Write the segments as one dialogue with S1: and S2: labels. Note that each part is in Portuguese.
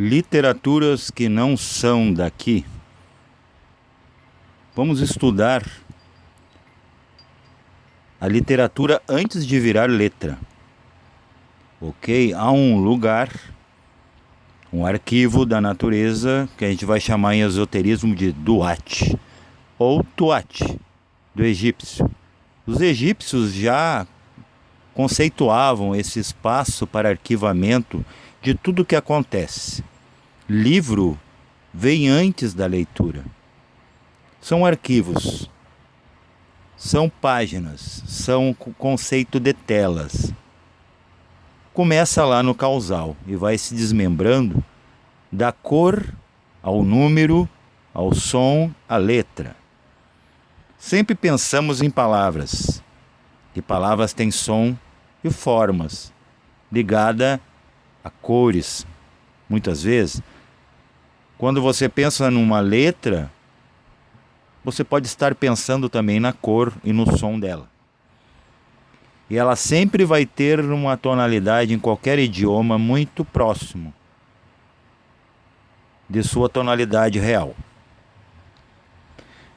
S1: Literaturas que não são daqui. Vamos estudar a literatura antes de virar letra. Ok? Há um lugar, um arquivo da natureza que a gente vai chamar em esoterismo de Duat ou Tuat, do egípcio. Os egípcios já conceituavam esse espaço para arquivamento de tudo o que acontece. Livro vem antes da leitura. São arquivos, são páginas, são conceito de telas. Começa lá no causal e vai se desmembrando da cor ao número, ao som, à letra. Sempre pensamos em palavras, e palavras têm som e formas, ligada a cores. Muitas vezes, quando você pensa numa letra, você pode estar pensando também na cor e no som dela. E ela sempre vai ter uma tonalidade em qualquer idioma muito próximo de sua tonalidade real.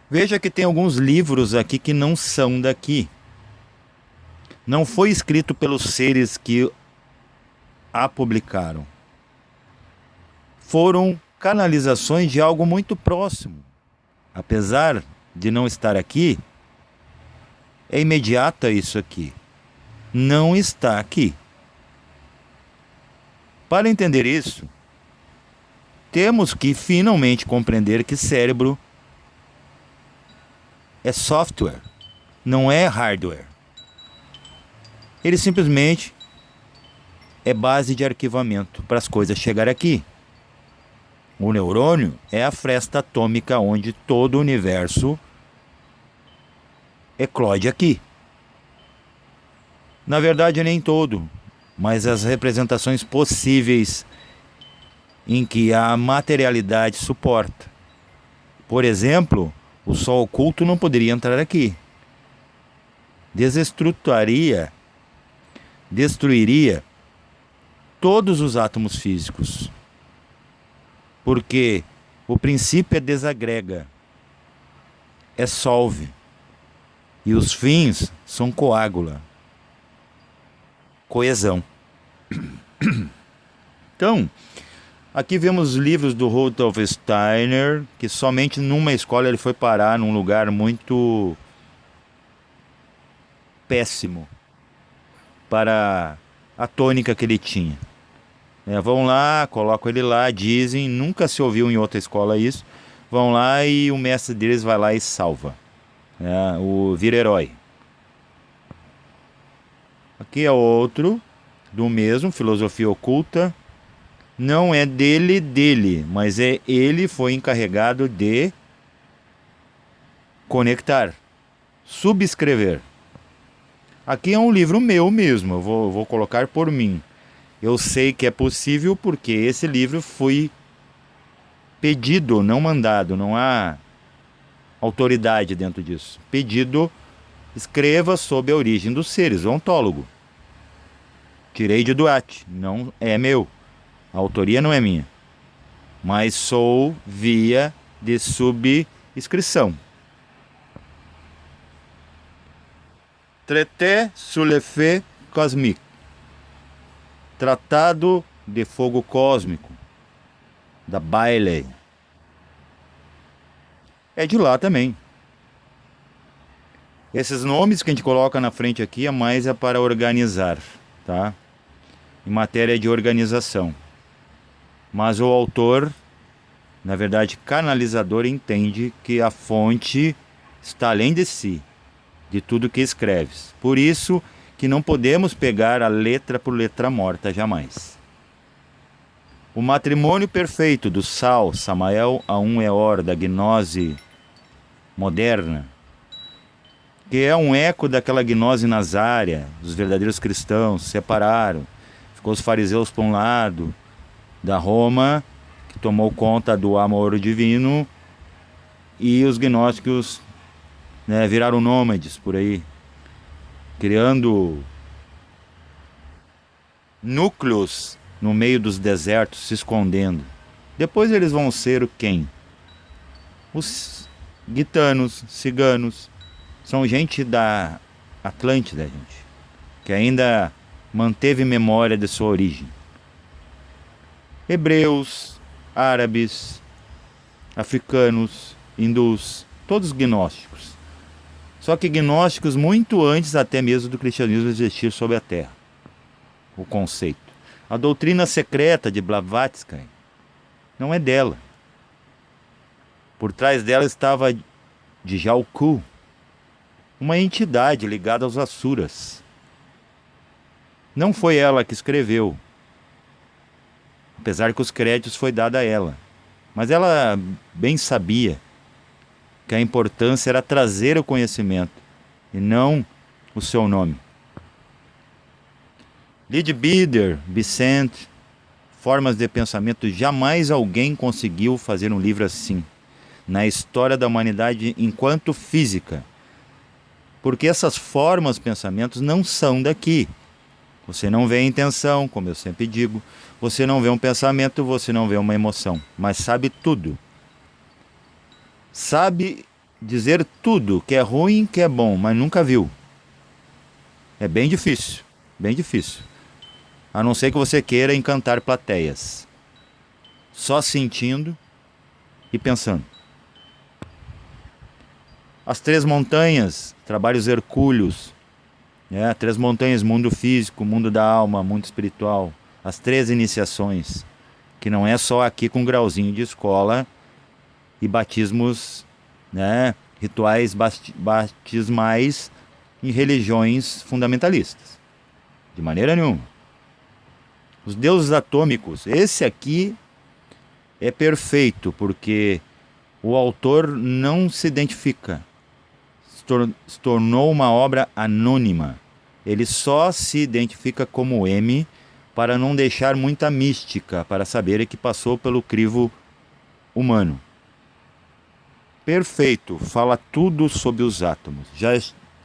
S1: Veja que tem alguns livros aqui que não são daqui. Não foi escrito pelos seres que a publicaram. Foram canalizações de algo muito próximo. Apesar de não estar aqui, é imediata isso aqui. Não está aqui. Para entender isso, temos que finalmente compreender que cérebro é software, não é hardware. Ele simplesmente é base de arquivamento para as coisas chegarem aqui. O neurônio é a fresta atômica onde todo o universo eclode aqui. Na verdade, nem todo, mas as representações possíveis em que a materialidade suporta. Por exemplo, o sol oculto não poderia entrar aqui. Destruiria todos os átomos físicos. Porque o princípio é desagrega, é solve, e os fins são coágula, coesão. Então, aqui vemos livros do Rudolf Steiner, que somente numa escola ele foi parar num lugar muito péssimo para a tônica que ele tinha. Vão lá, colocam ele lá, dizem, nunca se ouviu em outra escola isso, vão lá e o mestre deles vai lá e salva, vira herói. Aqui é outro, do mesmo, Filosofia Oculta, não é dele, mas ele foi encarregado de conectar, subscrever. Aqui é um livro meu mesmo, eu vou colocar por mim. Eu sei que é possível porque esse livro foi pedido, não mandado, não há autoridade dentro disso. Pedido, escreva sobre a origem dos seres, ontólogo. Tirei de Duat, não é meu. A autoria não é minha. Mas sou via de subscrição. Traité sur le feu cosmique. Tratado de Fogo Cósmico, da Bailey. É de lá também. Esses nomes que a gente coloca na frente aqui é para organizar, tá? Em matéria de organização. Mas o autor, na verdade canalizador, entende que a fonte está além de si, de tudo que escreves. Por isso que não podemos pegar a letra por letra morta jamais. O matrimônio perfeito do Sal, Samael a um Eor, da gnose moderna, que é um eco daquela gnose nazárea, os verdadeiros cristãos se separaram, ficou os fariseus para um lado, da Roma, que tomou conta do amor divino, e os gnósticos viraram nômades por aí, criando núcleos no meio dos desertos, se escondendo. Depois eles vão ser quem? Os gitanos, ciganos, são gente da Atlântida, gente, que ainda manteve memória de sua origem. Hebreus, árabes, africanos, hindus, todos gnósticos. Só que gnósticos muito antes até mesmo do cristianismo existir sobre a terra. O conceito. A doutrina secreta de Blavatsky não é dela. Por trás dela estava Djalku, uma entidade ligada aos Asuras. Não foi ela que escreveu, apesar que os créditos foi dado a ela. Mas ela bem sabia que a importância era trazer o conhecimento e não o seu nome. Leadbeater, Vicent, Formas de Pensamento, jamais alguém conseguiu fazer um livro assim, na história da humanidade enquanto física. Porque essas formas de pensamentos não são daqui. Você não vê a intenção, como eu sempre digo. Você não vê um pensamento, você não vê uma emoção. Mas sabe tudo. Sabe dizer tudo, que é ruim, que é bom, mas nunca viu. É bem difícil, bem difícil. A não ser que você queira encantar plateias. Só sentindo e pensando. As Três Montanhas, trabalhos hercúleos. Três montanhas, mundo físico, mundo da alma, mundo espiritual. As três iniciações. Que não é só aqui com grauzinho de escola e batismos, rituais batismais em religiões fundamentalistas. De maneira nenhuma. Os deuses atômicos. Esse aqui é perfeito, porque o autor não se identifica. Se tornou uma obra anônima. Ele só se identifica como M para não deixar muita mística, para saber que passou pelo crivo humano. Perfeito, fala tudo sobre os átomos.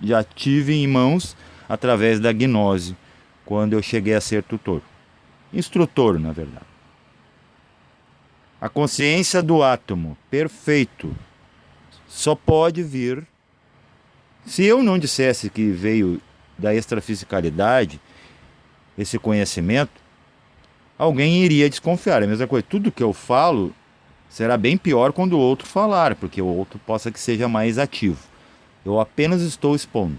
S1: Já tive em mãos através da gnose, quando eu cheguei a ser tutor. Instrutor, na verdade. A consciência do átomo, perfeito. Só pode vir. Se eu não dissesse que veio da extrafisicalidade, esse conhecimento, alguém iria desconfiar. É a mesma coisa, tudo que eu falo será bem pior quando o outro falar, porque o outro possa que seja mais ativo. Eu apenas estou expondo.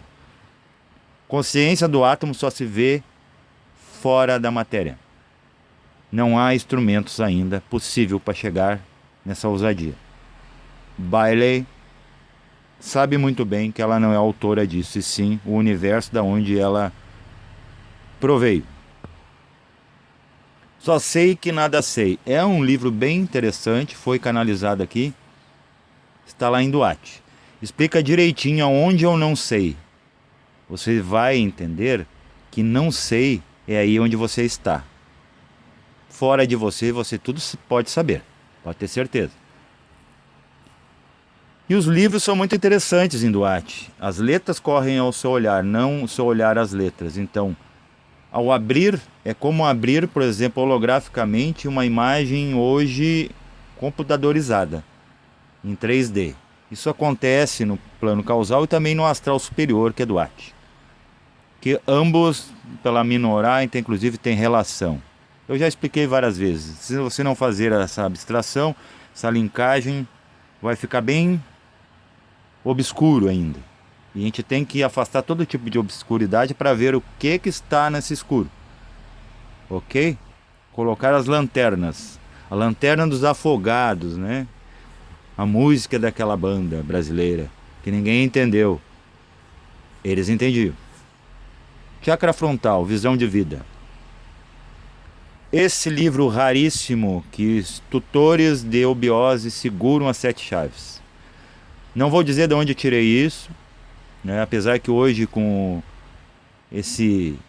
S1: Consciência do átomo só se vê fora da matéria. Não há instrumentos ainda possível para chegar nessa ousadia. Bailey sabe muito bem que ela não é autora disso, e sim o universo da onde ela proveio. Só sei que nada sei. É um livro bem interessante, foi canalizado aqui. Está lá em Duarte. Explica direitinho aonde eu não sei. Você vai entender que não sei é aí onde você está. Fora de você, você tudo pode saber. Pode ter certeza. E os livros são muito interessantes em Duarte. As letras correm ao seu olhar, não o seu olhar às letras. Então, ao abrir, é como abrir, por exemplo, holograficamente uma imagem hoje computadorizada, em 3D. Isso acontece no plano causal e também no astral superior, que é Duarte. Que ambos, pela minorar, inclusive, tem relação. Eu já expliquei várias vezes. Se você não fazer essa abstração, essa linkagem, vai ficar bem obscuro ainda. E a gente tem que afastar todo tipo de obscuridade para ver o que está nesse escuro. Ok? Colocar as lanternas. A lanterna dos afogados, né? A música daquela banda brasileira que ninguém entendeu. Eles entendiam. Chakra frontal, visão de vida. Esse livro raríssimo que os tutores de eubiose seguram as 7 chaves. Não vou dizer de onde eu tirei isso, apesar que hoje com esse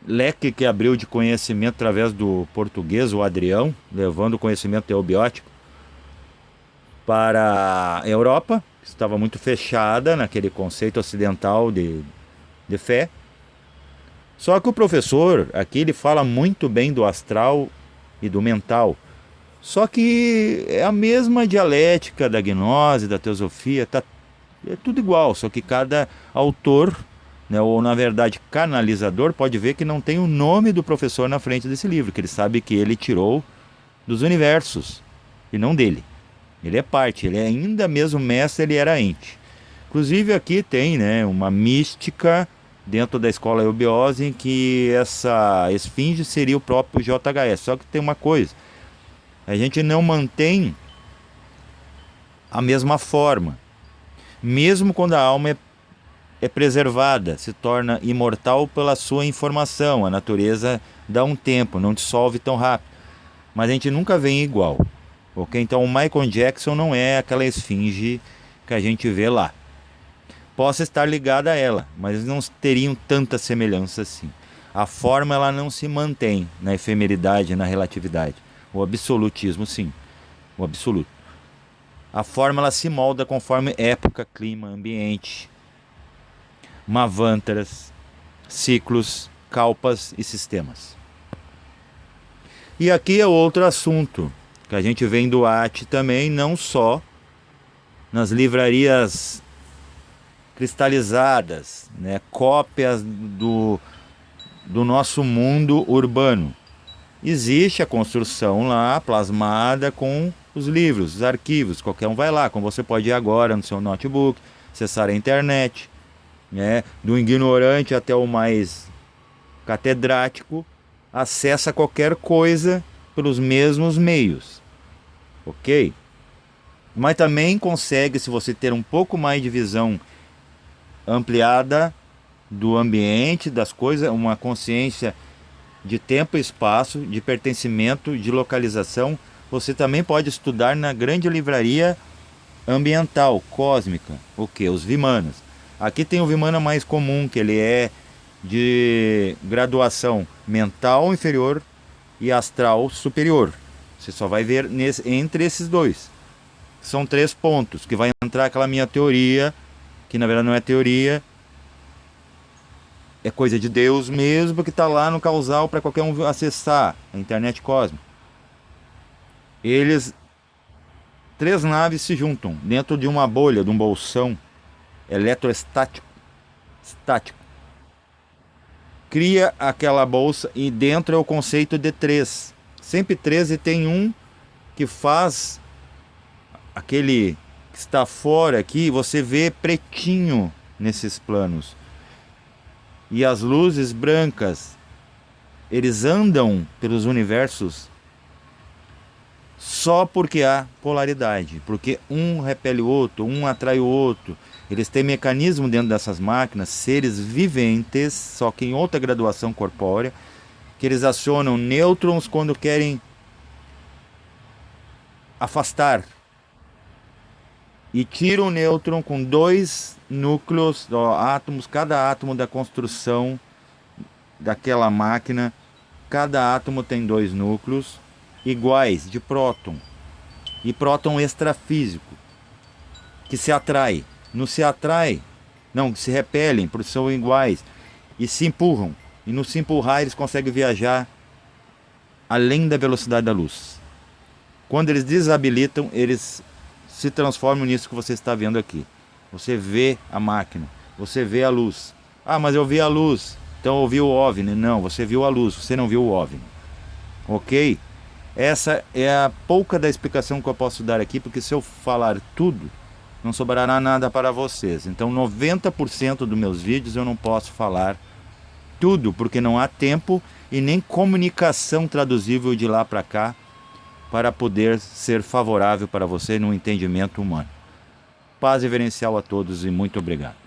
S1: leque que abriu de conhecimento através do português, o Adrião, levando o conhecimento eubiótico para a Europa, que estava muito fechada naquele conceito ocidental de fé. Só que o professor aqui ele fala muito bem do astral e do mental. Só que é a mesma dialética da gnose, da teosofia, é tudo igual, só que cada autor, né, ou na verdade canalizador, pode ver que não tem o nome do professor na frente desse livro, que ele sabe que ele tirou dos universos e não dele. Ele é parte, ele é ainda mesmo mestre, ele era ente. Inclusive aqui tem, né, uma mística dentro da escola eubiose em que essa esfinge seria o próprio JHS. Só que tem uma coisa, a gente não mantém a mesma forma. Mesmo quando a alma é preservada, se torna imortal pela sua informação. A natureza dá um tempo, não dissolve tão rápido. Mas a gente nunca vem igual. Ok? Então o Michael Jackson não é aquela esfinge que a gente vê lá. Possa estar ligada a ela, mas não teriam tanta semelhança assim. A forma ela não se mantém na efemeridade, na relatividade. O absolutismo sim, o absoluto. A forma ela se molda conforme época, clima, ambiente, mavantaras, ciclos, kalpas e sistemas. E aqui é outro assunto que a gente vê em Duarte também, não só nas livrarias cristalizadas, né, cópias do nosso mundo urbano. Existe a construção lá plasmada com os livros, os arquivos, qualquer um vai lá, como você pode ir agora no seu notebook, acessar a internet, né, do ignorante até o mais catedrático, acessa qualquer coisa pelos mesmos meios, ok? Mas também consegue, se você ter um pouco mais de visão ampliada do ambiente, das coisas, uma consciência de tempo e espaço, de pertencimento, de localização, você também pode estudar na grande livraria ambiental, cósmica, o que? Os Vimanas. Aqui tem o Vimana mais comum, que ele é de graduação mental inferior e astral superior. Você só vai ver entre esses dois. São 3 pontos, que vai entrar aquela minha teoria, que na verdade não é teoria, é coisa de Deus mesmo, que está lá no causal para qualquer um acessar a internet cósmica. Eles, 3 naves se juntam dentro de uma bolha, de um bolsão eletroestático, estático. Cria aquela bolsa e dentro é o conceito de 3. Sempre 13 tem um que faz aquele que está fora aqui, você vê pretinho nesses planos. E as luzes brancas, eles andam pelos universos só porque há polaridade, porque um repele o outro, um atrai o outro. Eles têm mecanismo dentro dessas máquinas, seres viventes, só que em outra graduação corpórea, que eles acionam nêutrons quando querem afastar. E tiram o nêutron com 2 núcleos, átomos, cada átomo da construção daquela máquina, cada átomo tem 2 núcleos iguais de próton, e próton extrafísico, que se atrai. Não se atrai, não, se repelem, porque são iguais, e se empurram. E no se empurrar eles conseguem viajar além da velocidade da luz. Quando eles desabilitam, eles se transformam nisso que você está vendo aqui. Você vê a máquina, você vê a luz. Ah, mas eu vi a luz, então eu vi o OVNI. Não, você viu a luz, você não viu o OVNI. Ok? Essa é a pouca da explicação que eu posso dar aqui, porque se eu falar tudo, não sobrará nada para vocês. Então 90% dos meus vídeos eu não posso falar tudo, porque não há tempo e nem comunicação traduzível de lá para cá para poder ser favorável para você no entendimento humano. Paz reverencial a todos e muito obrigado.